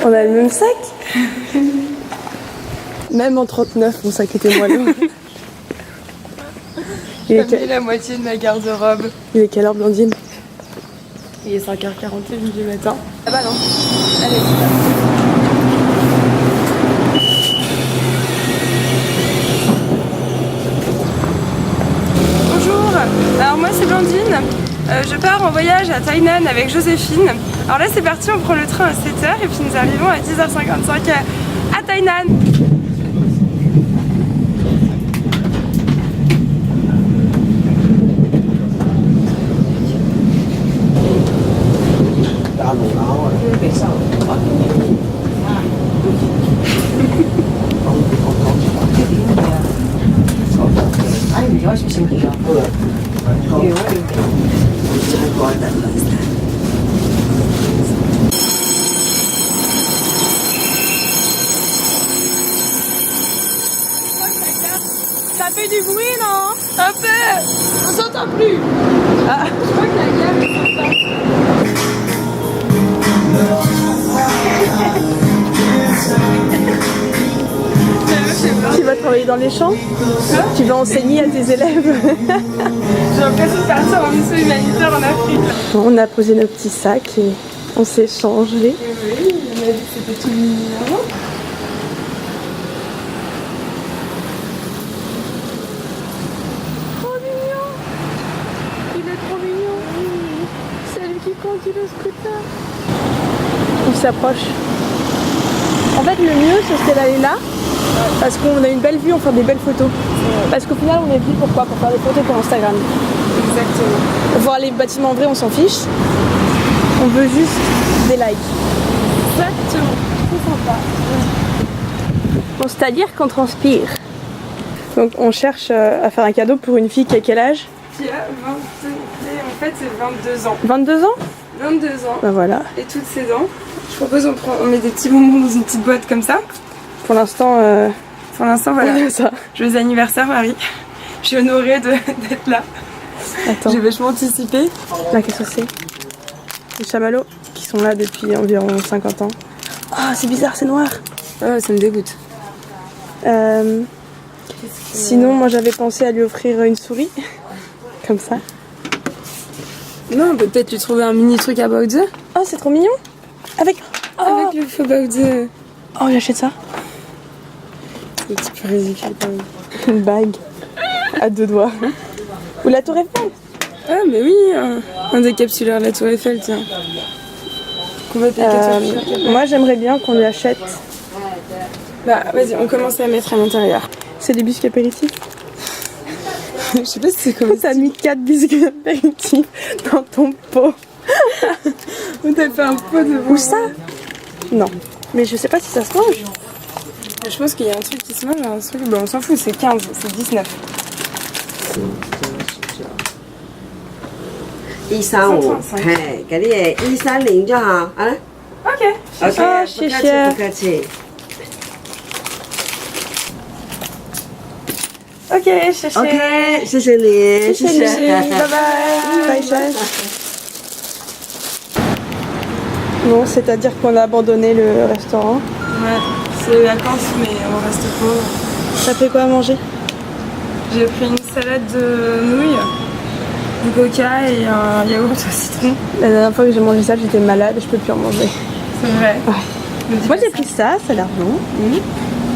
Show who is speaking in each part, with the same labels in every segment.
Speaker 1: On a le même sac. Même en 39, mon sac était moins lourd.
Speaker 2: J'ai mis la moitié de ma garde-robe.
Speaker 1: Il est quelle heure, Blandine?
Speaker 2: Il est 5h41 du matin.
Speaker 1: Ah bah non.
Speaker 2: Allez, bonjour, alors moi c'est Blandine. Je pars en voyage à Tainan avec Joséphine. Alors là c'est parti, on prend le train à 7h et puis nous arrivons à 10h55 à Tainan. Ça fait du bruit, non? Un peu. On s'entend plus. Ah. Je crois que la gare est sympa.
Speaker 1: Tu vas travailler dans les champs? Tu vas enseigner à tes élèves?
Speaker 2: J'ai l'impression de partir en mission humanitaire en Afrique.
Speaker 1: On a posé nos petits sacs et on s'est changé.
Speaker 2: Et oui, on a dit que c'était tout mignon.
Speaker 1: Trop mignon! Il est trop mignon! C'est lui qui conduit le scooter. Il s'approche. En fait, le mieux, ce serait d'aller là. Parce qu'on a une belle vue, on fait des belles photos. Parce qu'au final, on est venu pourquoi? Pour faire des photos pour Instagram.
Speaker 2: Exactement.
Speaker 1: Voir les bâtiments vrais, on s'en fiche. On veut juste des likes.
Speaker 2: Exactement. C'est sympa.
Speaker 1: Bon, c'est-à-dire qu'on transpire. Donc on cherche à faire un cadeau pour une fille qui a quel âge?
Speaker 2: Qui a 22, en fait c'est 22 ans.
Speaker 1: 22 ans?
Speaker 2: 22 ans.
Speaker 1: Ben voilà.
Speaker 2: Et toutes ses dents. Je propose on met des petits bonbons dans une petite boîte comme ça.
Speaker 1: Pour l'instant,
Speaker 2: voilà.
Speaker 1: ça.
Speaker 2: Joyeux anniversaire Marie. Je suis honorée d'être là.
Speaker 1: Attends.
Speaker 2: J'ai vachement anticipé.
Speaker 1: Là, qu'est-ce que c'est? Les chamallows qui sont là depuis environ 50 ans. Ah, c'est bizarre, c'est noir.
Speaker 2: Oh, ça me dégoûte.
Speaker 1: Sinon, moi j'avais pensé à lui offrir une souris. Comme ça.
Speaker 2: Non, peut-être lui trouver un mini truc à Baudet.
Speaker 1: Oh, c'est trop mignon. Avec
Speaker 2: Avec le faux Baudet.
Speaker 1: Oh, j'achète ça.
Speaker 2: C'est un petit peu ridicule quand même.
Speaker 1: Une bague. À 2 doigts. Ou la tour Eiffel.
Speaker 2: Ah, mais oui, un décapsuleur de la Tour Eiffel, tiens. Qu'on va payer 400
Speaker 1: Moi, j'aimerais bien qu'on lui achète.
Speaker 2: Bah, vas-y, on commence à mettre à l'intérieur.
Speaker 1: C'est des biscuits apéritifs.
Speaker 2: Je sais pas si c'est comme ça.
Speaker 1: T'as mis 4 biscuits apéritifs dans ton pot.
Speaker 2: On t'a fait un pot de
Speaker 1: Où ça? Non. Mais je sais pas si ça se mange.
Speaker 2: Je pense qu'il y a un truc qui se mange, un truc, bah on s'en fout, c'est 15, c'est 19.
Speaker 3: 135，嘿，嗰啲嘢130啫嚇，啊
Speaker 2: Ok.
Speaker 3: ，OK，
Speaker 1: 啊
Speaker 3: 不客氣，
Speaker 1: 謝謝
Speaker 3: 不客氣。
Speaker 2: Ok, chéché.
Speaker 3: OK，謝謝你，謝謝。
Speaker 2: Bye bye.
Speaker 1: Bye, chef. Bon, c'est-à-dire qu'on a abandonné le restaurant.
Speaker 2: Ouais, c'est les vacances, mais on reste pauvre.
Speaker 1: T'as fait quoi à manger?
Speaker 2: J'ai pris une salade de nouilles, du coca et un yaourt au citron.
Speaker 1: La dernière fois que j'ai mangé ça, j'étais malade et je peux plus en manger.
Speaker 2: C'est vrai.
Speaker 1: Ouais. Moi j'ai pris ça, ça a l'air bon.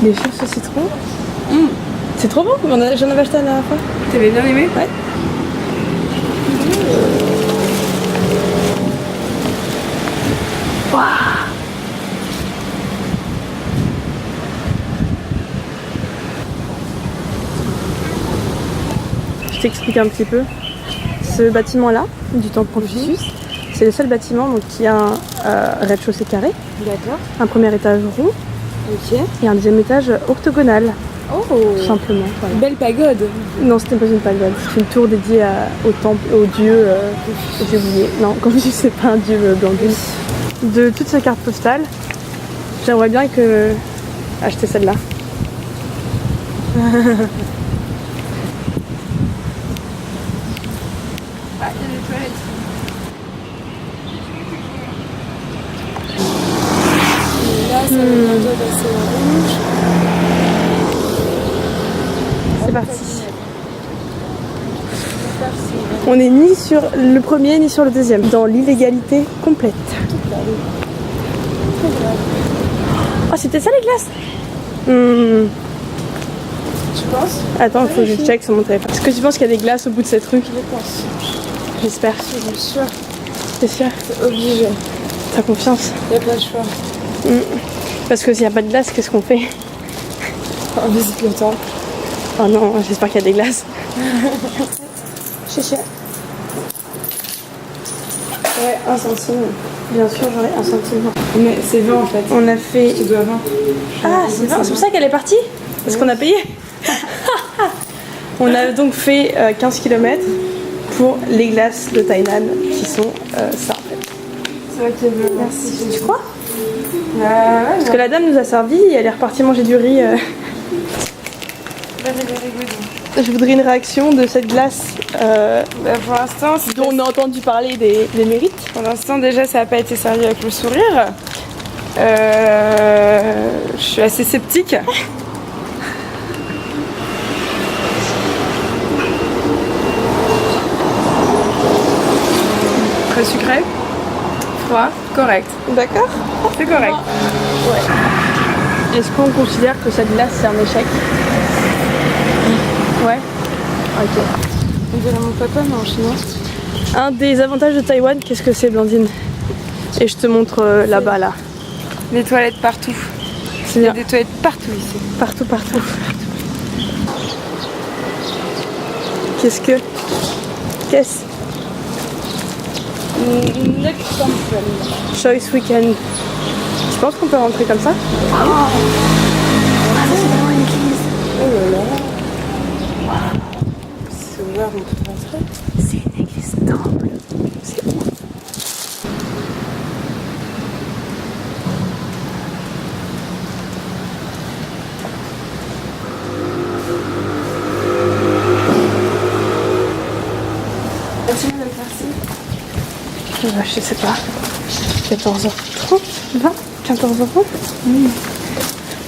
Speaker 1: Les chips au citron. C'est trop bon, j'en avais acheté la dernière fois.
Speaker 2: T'avais bien aimé?
Speaker 1: Ouais. Waouh. Je t'explique un petit peu. Ce bâtiment-là, du temple Confucius, c'est le seul bâtiment donc, qui a un rez-de-chaussée carré,
Speaker 2: D'accord.
Speaker 1: un premier étage rond
Speaker 2: Ok.
Speaker 1: et un deuxième étage octogonal,
Speaker 2: Oh,
Speaker 1: tout simplement. Voilà.
Speaker 2: belle pagode.
Speaker 1: Non, c'était pas une pagode, c'est une tour dédiée au temple, au dieu. J'ai oublié. Non, Confucius, c'est pas un dieu Blandine. De toutes ces cartes postales, j'aimerais bien acheter celle-là.
Speaker 2: Ah, il y a les toilettes. ça va bientôt passer au rouge.
Speaker 1: C'est parti. On n'est ni sur le premier ni sur le deuxième. Dans l'illégalité complète. Oh, c'était ça les glaces?
Speaker 2: Tu penses?
Speaker 1: Attends, il faut que je check sur mon téléphone. Est-ce que tu penses qu'il y a des glaces au bout de cette rue?
Speaker 2: Je pense.
Speaker 1: J'espère.
Speaker 2: Je suis sûre.
Speaker 1: T'es sûre?
Speaker 2: C'est obligé.
Speaker 1: T'as confiance?
Speaker 2: Il n'y a pas de choix.
Speaker 1: Parce que s'il n'y a pas de glace, qu'est-ce qu'on fait?
Speaker 2: On visite le temple.
Speaker 1: Oh non, j'espère qu'il y a des glaces. Chicha.
Speaker 2: Ouais, 1 centime.
Speaker 1: Bien sûr, j'aurai 1 centime.
Speaker 2: Mais c'est 20 en fait.
Speaker 1: On a fait...
Speaker 2: Tu dois 20.
Speaker 1: Ah, c'est 20. C'est pour ça qu'elle est partie? Parce qu'on a payé. On a donc fait 15 km pour les glaces de Tainan qui sont ça en fait.
Speaker 2: C'est vrai qu'il veut. Merci.
Speaker 1: Tu crois?
Speaker 2: Ouais,
Speaker 1: Parce que la dame nous a servi et elle est repartie manger du riz. Je voudrais une réaction de cette glace
Speaker 2: pour l'instant,
Speaker 1: dont on a entendu parler des mérites.
Speaker 2: pour l'instant, déjà, ça n'a pas été servi avec le sourire. Je suis assez sceptique. Très sucré, froid, correct.
Speaker 1: D'accord.
Speaker 2: C'est correct.
Speaker 1: Est-ce qu'on considère que cette glace c'est un échec? Ouais. Ok.
Speaker 2: On dirait mon papa, mais en chinois.
Speaker 1: Un des avantages de Taïwan, qu'est-ce que c'est, Blandine? Et je te montre là-bas, là.
Speaker 2: Les toilettes partout.
Speaker 1: C'est
Speaker 2: Il y a
Speaker 1: bien.
Speaker 2: des toilettes partout ici.
Speaker 1: Partout, partout. Qu'est-ce que... Qu'est-ce? Choice Weekend. Tu penses qu'on peut rentrer comme ça?
Speaker 2: C'est ouvert, on peut rentrer.
Speaker 1: C'est une église temple. C'est ouf. Je sais pas. 14h30, 20, 14h30.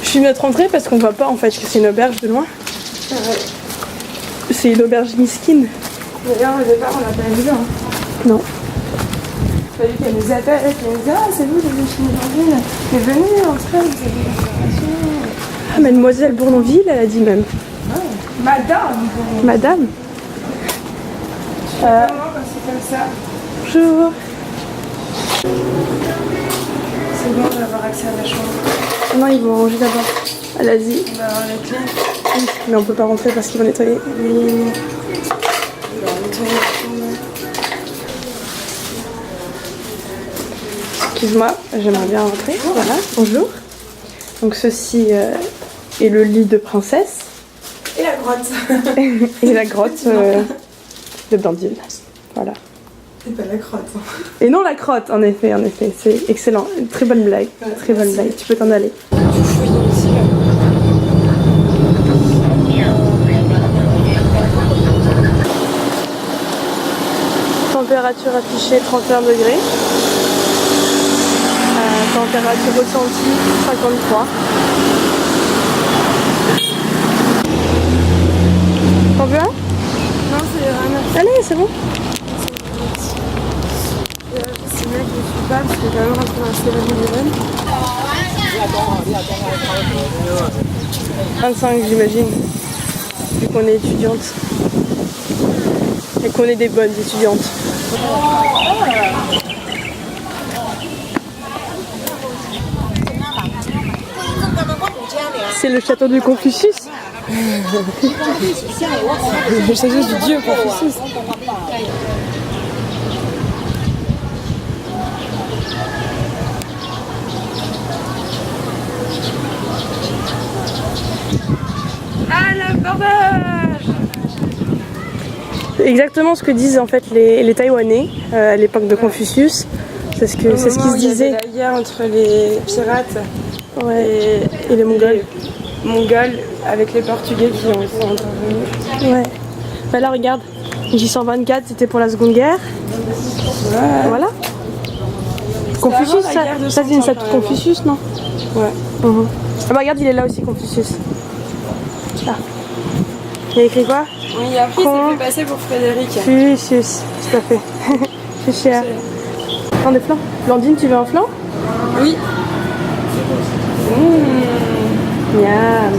Speaker 1: Je suis notre entrée parce qu'on voit pas en fait que c'est une auberge de loin. C'est une auberge miskin.
Speaker 2: D'ailleurs, au départ, on n'a pas vu. Hein.
Speaker 1: Non.
Speaker 2: Il a fallu qu'elle nous appelle, qu'elle nous dise ah, c'est vous les Chinois d'Orville. Mais venez, entrez, vous avez une information.
Speaker 1: Ah, mademoiselle Bournonville, elle a dit même.
Speaker 2: Madame
Speaker 1: Madame.
Speaker 2: Comment quand c'est comme ça?
Speaker 1: Bonjour.
Speaker 2: C'est bon, on va avoir accès à la chambre.
Speaker 1: Non, ils vont ranger d'abord. Elle a dit.
Speaker 2: On va avoir les clés.
Speaker 1: Oui, mais on peut pas rentrer parce qu'ils vont nettoyer.
Speaker 2: Oui. On va nettoyer la chambre.
Speaker 1: Excuse-moi, j'aimerais bien rentrer. Voilà, bonjour. Donc ceci est le lit de princesse.
Speaker 2: Et la grotte.
Speaker 1: Et la grotte de Blandine. Voilà.
Speaker 2: C'est pas la grotte. Hein.
Speaker 1: Et non la crotte, en effet, c'est excellent. Une très bonne blague, très bonne blague. Tu peux t'en aller.
Speaker 2: Tu fouilles aussi là.
Speaker 1: Température affichée 31 degrés. Température ressentie 53. T'en veux un?
Speaker 2: Non, c'est vraiment.
Speaker 1: Allez, c'est bon.
Speaker 2: C'est vrai que je suis pas parce que quand même rentré dans le 7-Eleven.
Speaker 1: 25 j'imagine. Vu qu'on est étudiante. Et qu'on est des bonnes étudiantes. C'est le château de Confucius.
Speaker 2: Le château du dieu Confucius. Ah, l'abordage!
Speaker 1: Exactement ce que disent en fait les Taïwanais à l'époque de Confucius. C'est ce qu'ils se disaient.
Speaker 2: Il y avait la guerre entre les pirates
Speaker 1: Ouais. Et les Mongols.
Speaker 2: Mongols avec les Portugais qui ont été intervenus.
Speaker 1: Ouais. Bah là regarde, J124 c'était pour la Seconde Guerre.
Speaker 2: Ouais.
Speaker 1: Voilà. Confucius,
Speaker 2: avant la guerre de
Speaker 1: ça c'est
Speaker 2: 100
Speaker 1: une
Speaker 2: ans,
Speaker 1: statue de
Speaker 2: quand même.
Speaker 1: Confucius, non? Ouais. Ah bah regarde, il est là aussi, Confucius. Là. Il a écrit quoi?
Speaker 2: Oui, après il s'est fait passer pour Frédéric.
Speaker 1: Confucius, tout à fait. C'est cher. Prends des flancs. Blandine, tu veux un flanc?
Speaker 2: Oui.
Speaker 1: Miam.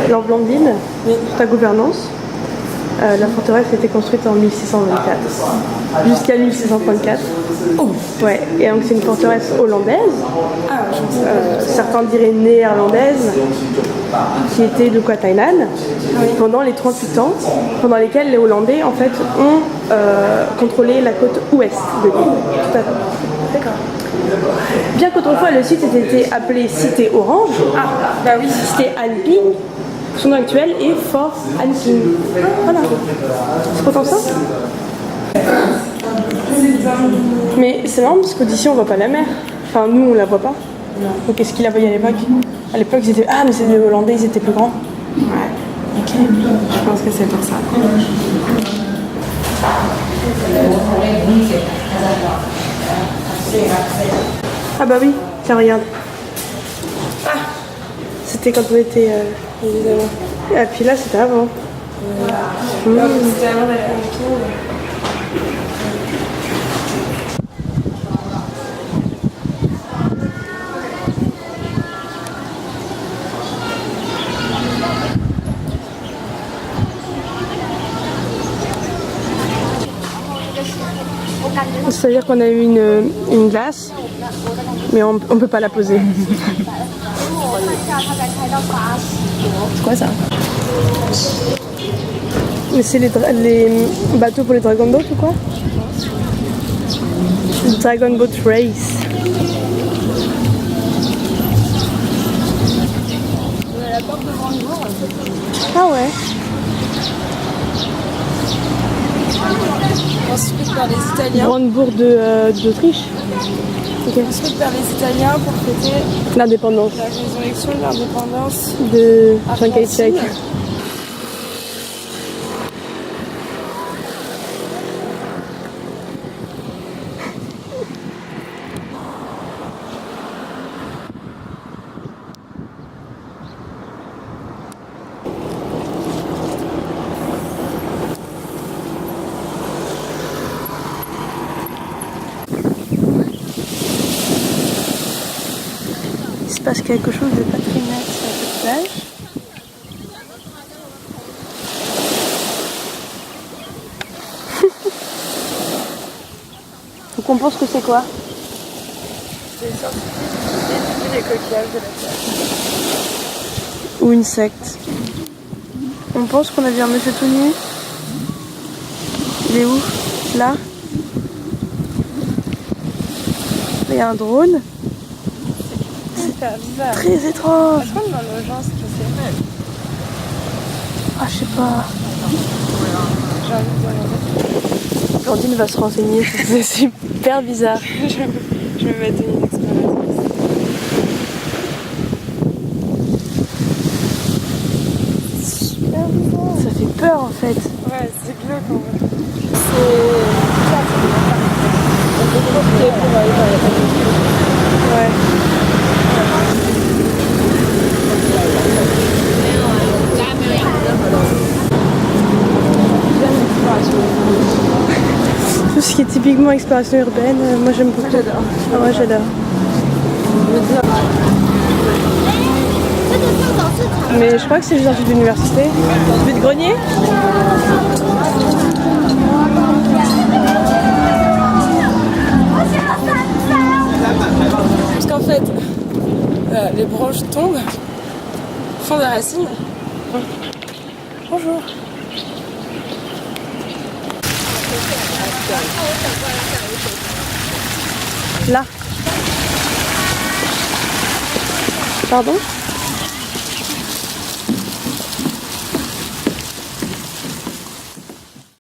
Speaker 1: Alors Blandine, pour ta gouvernance, la forteresse a été construite en 1624 jusqu'à 1634. Ouais, et donc c'est une forteresse hollandaise, certains diraient néerlandaise, qui était de quoi Thaïlande, pendant les 38 ans, pendant lesquels les Hollandais en fait ont contrôlé la côte ouest de l'île. Tout à fait. D'accord. Bien qu'autrefois le site ait été appelé Cité Orange, Cité Alpine, son nom actuel est Fort Alpine. Voilà. C'est pourtant ça. Mais c'est marrant parce qu'au-d'ici on voit pas la mer. Enfin nous on la voit pas. Donc est-ce qu'ils la voyaient à l'époque? À l'époque ils étaient... Ah mais c'est les Hollandais, ils étaient plus grands.
Speaker 2: Ouais.
Speaker 1: Ok.
Speaker 2: Je pense que c'est pour ça.
Speaker 1: Ah bah oui, tiens regarde. C'était quand on était... évidemment. Et puis là c'était avant.
Speaker 2: C'était avant d'aller à Hong.
Speaker 1: C'est-à-dire qu'on a eu une glace, mais on peut pas la poser.
Speaker 2: C'est quoi ça?
Speaker 1: Mais c'est les bateaux pour les Dragon Boat ou quoi? Dragon Boat Race. Ah ouais.
Speaker 2: Construite par les Italiens.
Speaker 1: Brandebourg d'Autriche. Okay.
Speaker 2: Construite par les Italiens pour fêter
Speaker 1: L'indépendance.
Speaker 2: la résurrection de l'indépendance
Speaker 1: de
Speaker 2: argentine.
Speaker 1: Tchèque. Il se passe quelque chose de pas très net sur cette plage. Donc on pense que c'est quoi?
Speaker 2: C'est les scientifiques qui étudient les coquillages de la plage.
Speaker 1: Ou une secte. On pense qu'on a vu un monsieur tout nu. Il est où? Là. Il y a un drone.
Speaker 2: Super bizarre.
Speaker 1: Très étrange.
Speaker 2: Est-ce qu'on demande aux gens ce que c'est?
Speaker 1: Ah, je sais pas.
Speaker 2: J'ai envie de demander.
Speaker 1: Blandine va se renseigner. C'est super bizarre.
Speaker 2: Je vais me mettre une exploratrice. Super bizarre.
Speaker 1: Ça fait peur en fait.
Speaker 2: Ouais, c'est glauque en vrai.
Speaker 1: Ouais. Tout ce qui est typiquement exploration urbaine, moi j'aime beaucoup.
Speaker 2: J'adore.
Speaker 1: Ah, moi j'adore. Mais je crois que c'est juste un truc d'université. Vide grenier.
Speaker 2: Parce qu'en fait, les branches tombent, font des racines. Bonjour.
Speaker 1: Là. Pardon?